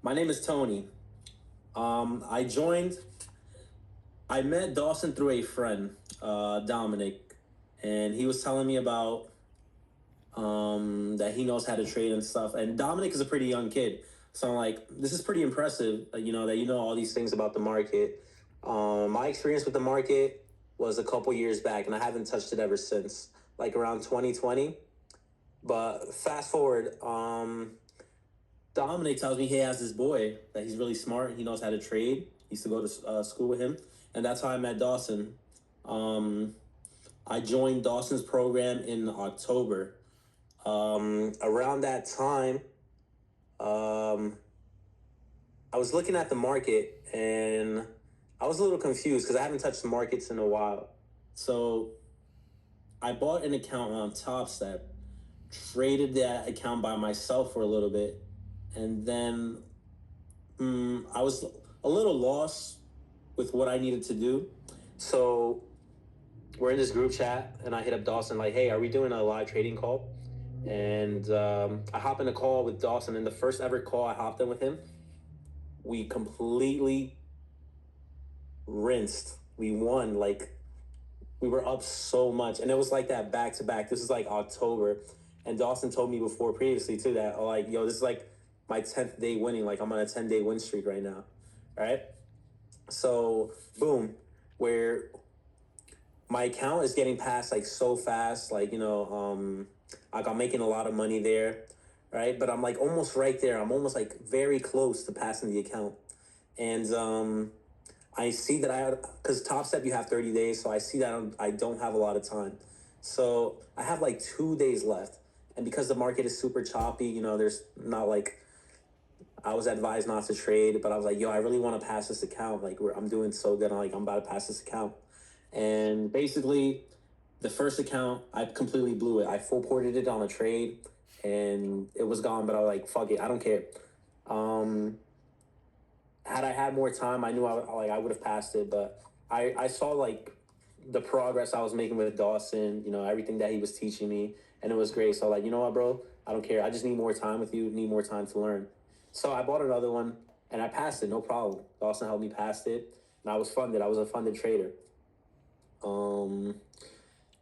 My name is Tony. I joined. I met Dawson through a friend, Dominic, and he was telling me about that he knows how to trade and stuff. And Dominic is a pretty young kid, so I'm like, this is pretty impressive. That you know all these things about the market. My experience with the market was a couple years back, and I haven't touched it ever since, like around 2020. But fast forward, Dominic tells me he has this boy that he's really smart. He knows how to trade. He used to go to school with him, and that's how I met Dawson. Um, I joined Dawson's program in October. Around that time, um, I was looking at the market and I was a little confused because I haven't touched the markets in a while. So I bought an account on Top Step, traded that account by myself for a little bit, and then I was a little lost with what I needed to do. So we're in this group chat, and I hit up Dawson like, "Hey, are we doing a live trading call?" And I hop in a call with Dawson, and the first ever call I hopped in with him, we completely rinsed. We won. Like, we were up so much, and it was like that back to back. This is like October, and Dawson told me before previously too that, oh, like, yo, this is like my 10th day winning. Like, I'm on a 10-day win streak right now. All right. So boom, where my account is getting passed like so fast, like I'm making a lot of money there, right? But I'm like almost right there. I'm almost like very close to passing the account, and I see that because Top Step you have 30 days, so I see that I don't have a lot of time, so I have like 2 days left, and because the market is super choppy, there's not like I was advised not to trade, but I was like, yo, I really want to pass this account. Like, I'm doing so good. I'm about to pass this account. And basically, the first account, I completely blew it. I full ported it on a trade and it was gone, but I was like, fuck it. I don't care. Um, had I had more time, I knew I would have passed it, but I saw like the progress I was making with Dawson, everything that he was teaching me, and it was great. So like, you know what, bro? I don't care. I just need more time with you, need more time to learn. So I bought another one and I passed it, no problem. Dawson helped me pass it, and I was funded. I was a funded trader. Um,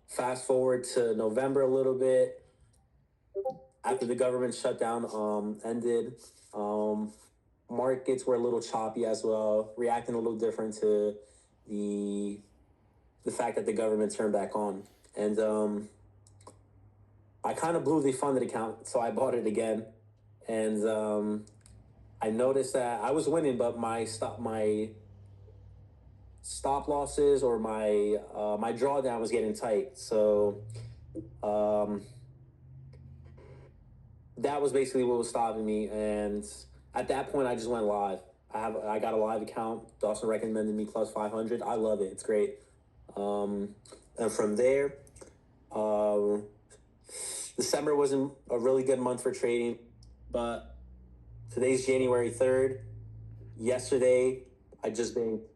Fast forward to November a little bit after the government shutdown ended. Um, Markets were a little choppy as well, reacting a little different to the the fact that the government turned back on. And I kind of blew the funded account, so I bought it again. And I noticed that I was winning, but my stop losses or my drawdown was getting tight. So um, that was basically what was stopping me. And at that point, I just went live. I got a live account. Dawson recommended me plus 500. I love it. It's great. Um, and from there, um, December wasn't a really good month for trading, but today's January 3rd. Yesterday, I just banked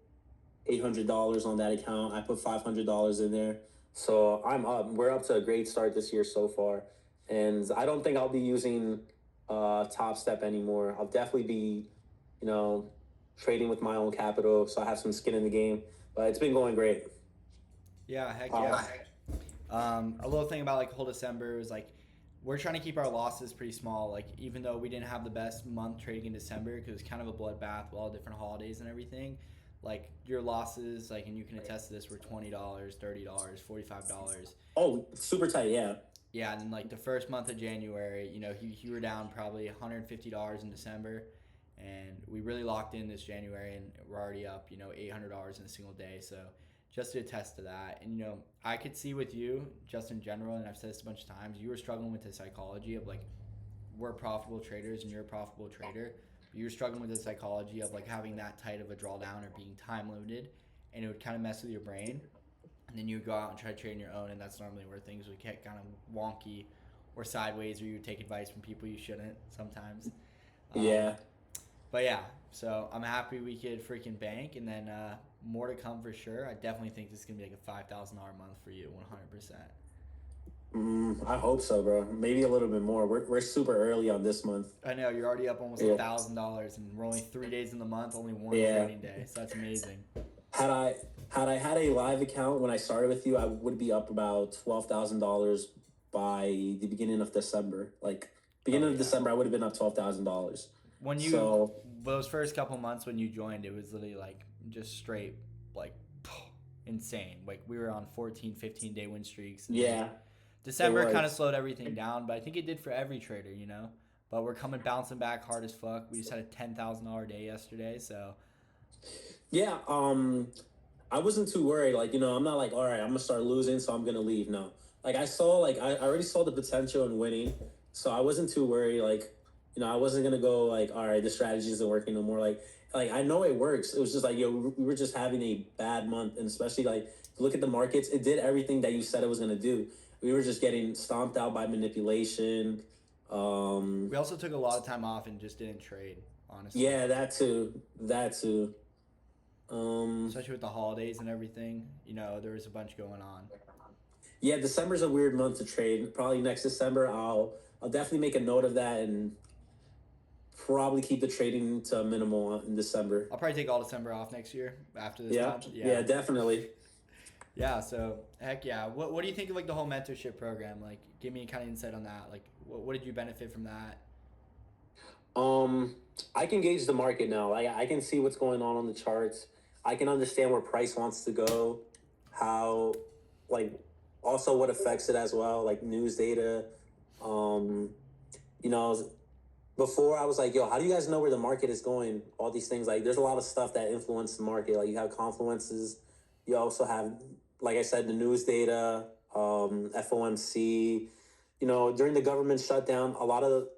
$800 on that account. I put $500 in there. So I'm up. We're up to a great start this year so far. And I don't think I'll be using Top Step anymore. I'll definitely be, you know, trading with my own capital. So I have some skin in the game. But it's been going great. Yeah, heck Uh, yeah. A little thing about like whole December is like we're trying to keep our losses pretty small. Like even though we didn't have the best month trading in December because it was kind of a bloodbath with all the different holidays and everything. Like your losses, like and you can attest to this, were $20, $30, $45. oh, super tight. Yeah. Yeah, and then like the first month of January, you were down probably $150 in December, and we really locked in this January, and we're already up, $800 in a single day. So just to attest to that, and I could see with you just in general, and I've said this a bunch of times, you were struggling with the psychology of like we're profitable traders and you're a profitable trader. But you're struggling with the psychology of like having that tight of a drawdown or being time limited, and it would kind of mess with your brain, and then you would go out and try to trade on your own, and that's normally where things would get kind of wonky or sideways, or you would take advice from people you shouldn't sometimes. Um, Yeah. but yeah, so I'm happy we could freaking bank, and then more to come for sure. I definitely think this is gonna be like a $5,000 month for you, 100%. I hope so, bro. Maybe a little bit more. We're super early on this month. I know you're already up almost Yeah, $1,000, and we're only 3 days in the month, only one yeah. trading day, so that's amazing. Had I had I had a live account when I started with you, I would be up about $12,000 by the beginning of December. Like Oh beginning of yeah. December, I would have been up $12,000. When you So those first couple months when you joined, it was literally like just straight like insane. Like we were on 14, 15 day win streaks, and then yeah, it December kind of was. slowed everything down, but I think it did for every trader, you know. But we're coming bouncing back hard as fuck. We just had a $10,000 day yesterday, so Yeah, I wasn't too worried. Like, I'm not like, all right, I'm gonna start losing, so I'm gonna leave. No. Like I already saw the potential in winning. So I wasn't too worried. Like, I wasn't gonna go like, all right, the strategy isn't working no more. Like I know it works. It was just like, we were just having a bad month. And especially like look at the markets, it did everything that you said it was gonna do. We were just getting stomped out by manipulation. Um we also took a lot of time off and just didn't trade, honestly. yeah, that too. That too. Um Especially with the holidays and everything, you know, there was a bunch going on. Yeah, December's a weird month to trade. Probably next December, I'll definitely make a note of that and probably keep the trading to a minimal in December. I'll probably take all December off next year after this Yeah, month. yeah, Yeah. definitely. Yeah, so heck yeah. What do you think of like the whole mentorship program? Like, give me kind of insight on that. Like, what did you benefit from that? Um, I can gauge the market now. I can see what's going on the charts. I can understand where price wants to go, how, like, also what affects it as well, like news data. Um, you know, Before I was like, yo, how do you guys know where the market is going? All these things, like, there's a lot of stuff that influence the market. Like, you have confluences. You also have, like I said, the news data, FOMC. During the government shutdown, a lot of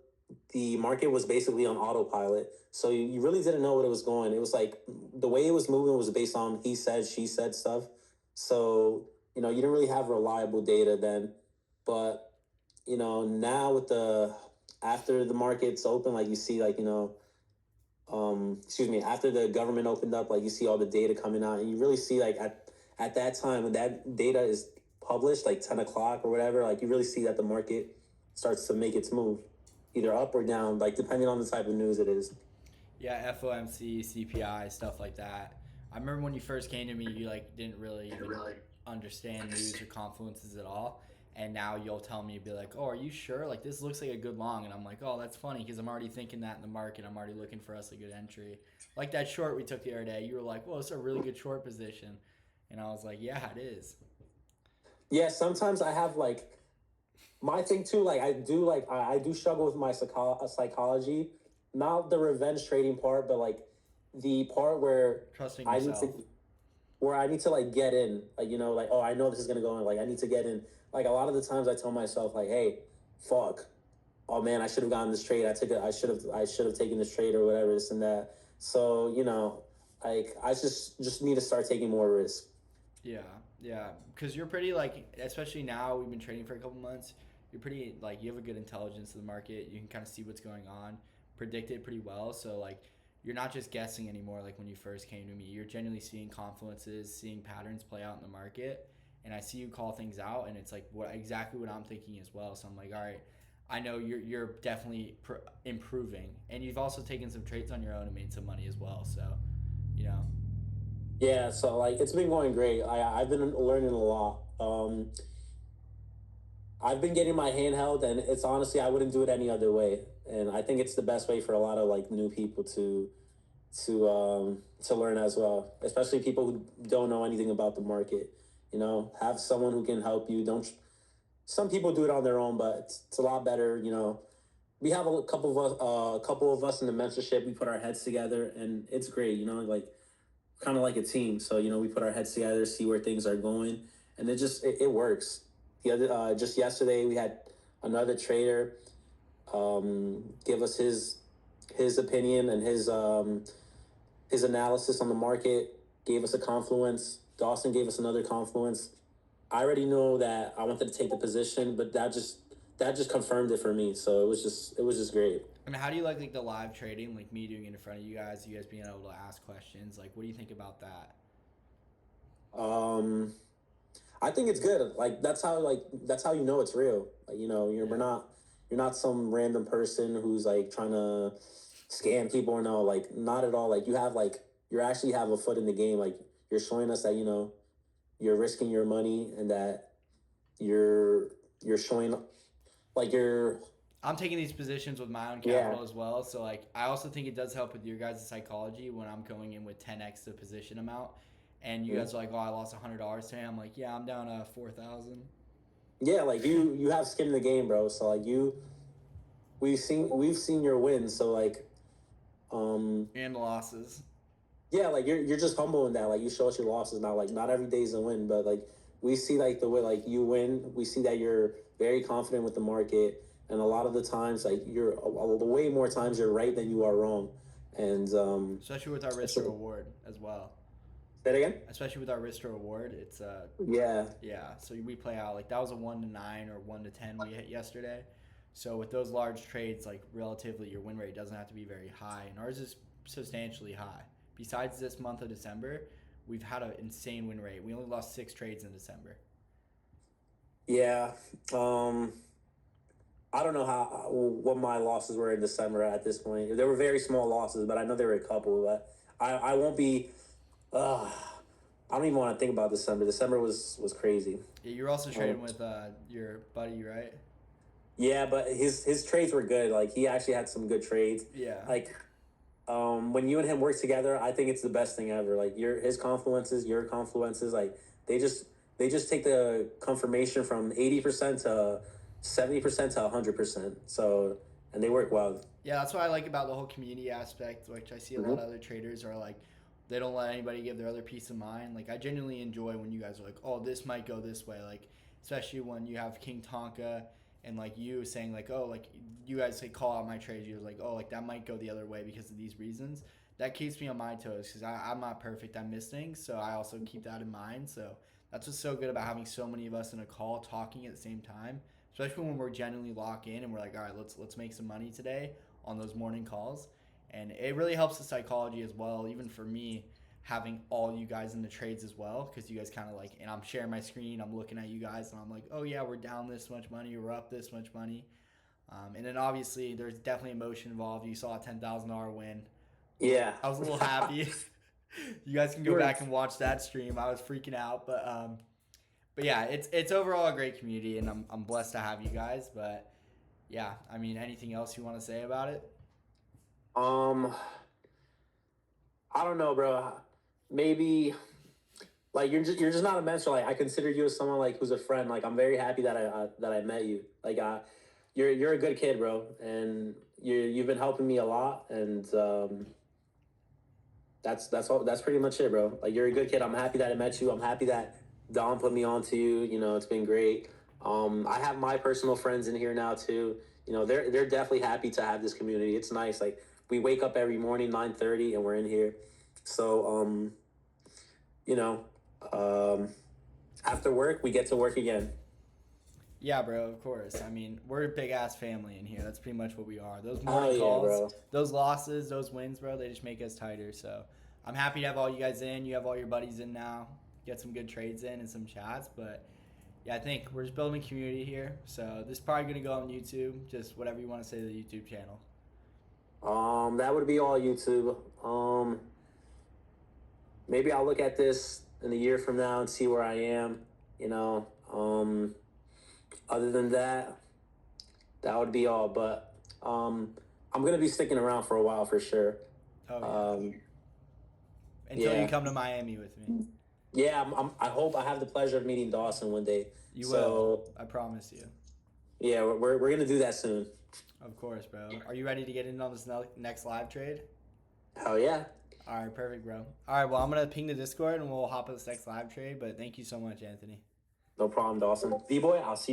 the market was basically on autopilot. So you really didn't know what it was going. It was like the way it was moving was based on he said, she said stuff. So, you didn't really have reliable data then. But, now with after the markets open, like you see, like, excuse me, after the government opened up, like you see all the data coming out, and you really see like at that time when that data is published, like 10 o'clock or whatever, like you really see that the market starts to make its move, either up or down, like depending on the type of news it is. Yeah, FOMC, CPI, stuff like that. I remember when you first came to me, you like didn't really even understand news or confluences at all. And now you'll tell me, be like, "Oh, are you sure? Like this looks like a good long." And I'm like, "Oh, that's funny because I'm already thinking that in the market. I'm already looking for us a good entry." Like that short we took the other day. You were like, "Well, it's a really good short position," and I was like, "Yeah, it is." Yeah, sometimes I have like my thing too. Like I do struggle with my psychology, not the revenge trading part, but like the part where Trusting I need to yourself. like get in, like like, oh, I know this is gonna go in, like I need to get in. Like a lot of the times I tell myself like, hey, fuck, oh man, I should have gotten this trade. I should have taken this trade or whatever, this and that. So like I just need to start taking more risk. Yeah, yeah, because you're pretty like, especially now we've been trading for a couple months. You're pretty like you have a good intelligence of the market. You can kind of see what's going on, predict it pretty well. So like, you're not just guessing anymore. Like when you first came to me, you're genuinely seeing confluences, seeing patterns play out in the market, and I see you call things out, and it's like what exactly what I'm thinking as well. So I'm like, all right, I know you're definitely improving, and you've also taken some trades on your own and made some money as well. So, you know, Yeah, so like it's been going great. I've been learning a lot. I've been getting my hand held, and it's honestly I wouldn't do it any other way. And I think it's the best way for a lot of like new people to learn as well, especially people who don't know anything about the market. Have someone who can help you. Don't Some people do it on their own, but it's a lot better. We have a couple of us in the mentorship. We put our heads together, and it's great. Like kind of like a team. So we put our heads together, see where things are going, and it works. The other Just yesterday we had another trader give us his opinion and his analysis on the market. Gave us a confluence. Dawson gave us another confluence. I already know that I wanted to take the position, but that just confirmed it for me. So it was just great. I mean, how do you like the live trading, like me doing it in front of you guys being able to ask questions? Like, what do you think about that? Um, I think it's good. That's how you know it's real. Like, we're Yeah. not you're not some random person who's like trying to scam people or no, like not at all. Like you actually have a foot in the game. Like you're showing us that you're risking your money and that you're you're showing like you're I'm taking these positions with my own yeah. capital as well. So like I also think it does help with your guys' psychology when I'm going in with 10x the position amount, and you guys are like, "Oh, I lost $100 today." I'm like, "Yeah, I'm down 4,000." Yeah, like you have skin in the game, bro. So like we've seen your wins. So like um And losses. yeah, like you're just humble in that. Like you show us your losses now. Like not every day's a win, but like we see like the way like you win. We see that you're very confident with the market, and a lot of the times like the way more times you're right than you are wrong. And Especially with our risk to so, reward as well. say that again. Especially with our risk to reward, it's Yeah, yeah. So we play out like that was a 1 to 9 or 1 to 10 we hit yesterday. So with those large trades, like relatively, your win rate doesn't have to be very high, and ours is substantially high. Besides this month of December, we've had an insane win rate. We only lost 6 trades in December. yeah. I don't know what my losses were in December at this point. They were very small losses, but I know there were a couple. But I won't be. Uh, I don't even want to think about December. December was crazy. Yeah, you're also Um, trading with your buddy, right? yeah, but his trades were good. Like he actually had some good trades. Yeah. Like when you and him work together, I think it's the best thing ever. Like his confluences, your confluences, like they just they just take the confirmation from 80% to 70% to 100%. So and they work well. Yeah, that's what I like about the whole community aspect, which I see a lot Hmm. of other traders are like, they don't let anybody give their other peace of mind. Like, I genuinely enjoy when you guys are like, oh, this might go this way. Like, especially when you have King Tonka and like you saying like, oh, like you guys say call out my trades. You're like, oh, like that might go the other way because of these reasons. That keeps me on my toes because I'm not perfect. I miss things, so I also keep that in mind. So that's what's so good about having so many of us in a call talking at the same time, especially when we're genuinely locked in and we're like, all right, let's make some money today on those morning calls. And it really helps the psychology as well, even for me having all you guys in the trades as well, because you guys kind of like, and I'm sharing my screen, I'm looking at you guys, and I'm like, oh yeah, we're down this much money, we're up this much money. And then obviously there's definitely emotion involved. You saw a $10,000 win. Yeah. I was a little happy. You guys can You go were back and watch that stream. I was freaking out, but yeah, it's overall a great community, and I'm blessed to have you guys. But yeah, I mean, anything else you want to say about it? um I don't know, bro. Maybe like you're just not a mentor. Like I consider you as someone like who's a friend. Like I'm very happy that I met you. Like you're a good kid, bro, and you've been helping me a lot, and that's all. That's pretty much it, bro. Like you're a good kid. I'm happy that I met you. I'm happy that Don put me on to you. It's been great. I have my personal friends in here now too. They're definitely happy to have this community. It's nice. Like we wake up every morning 9:30 and we're in here. So you know, um, after work we get to work again. Yeah, bro, of course. I mean, we're a big ass family in here. That's pretty much what we are. Those Oh morning yeah, calls, bro. those losses, those wins, bro, they just make us tighter. So I'm happy to have all you guys in. You have all your buddies in now. Get some good trades in and some chats. But yeah, I think we're just building a community here. So this is probably going to go on YouTube. Just whatever you want to say to the YouTube channel. That would be all YouTube. Maybe I'll look at this in a year from now and see where I am. You know. Other than that, that would be all. But I'm gonna be sticking around for a while for sure. Oh, yeah. Um, Until you yeah, come to Miami with me. yeah. I hope I have the pleasure of meeting Dawson one day. You will. So I promise you. yeah, we're gonna do that soon. Of course, bro. Are you ready to get in on this next live trade? Hell yeah. All right, perfect, bro. All right, well, I'm going to ping the Discord and we'll hop on this next live trade. But thank you so much, Anthony. No problem, Dawson. B boy, I'll see.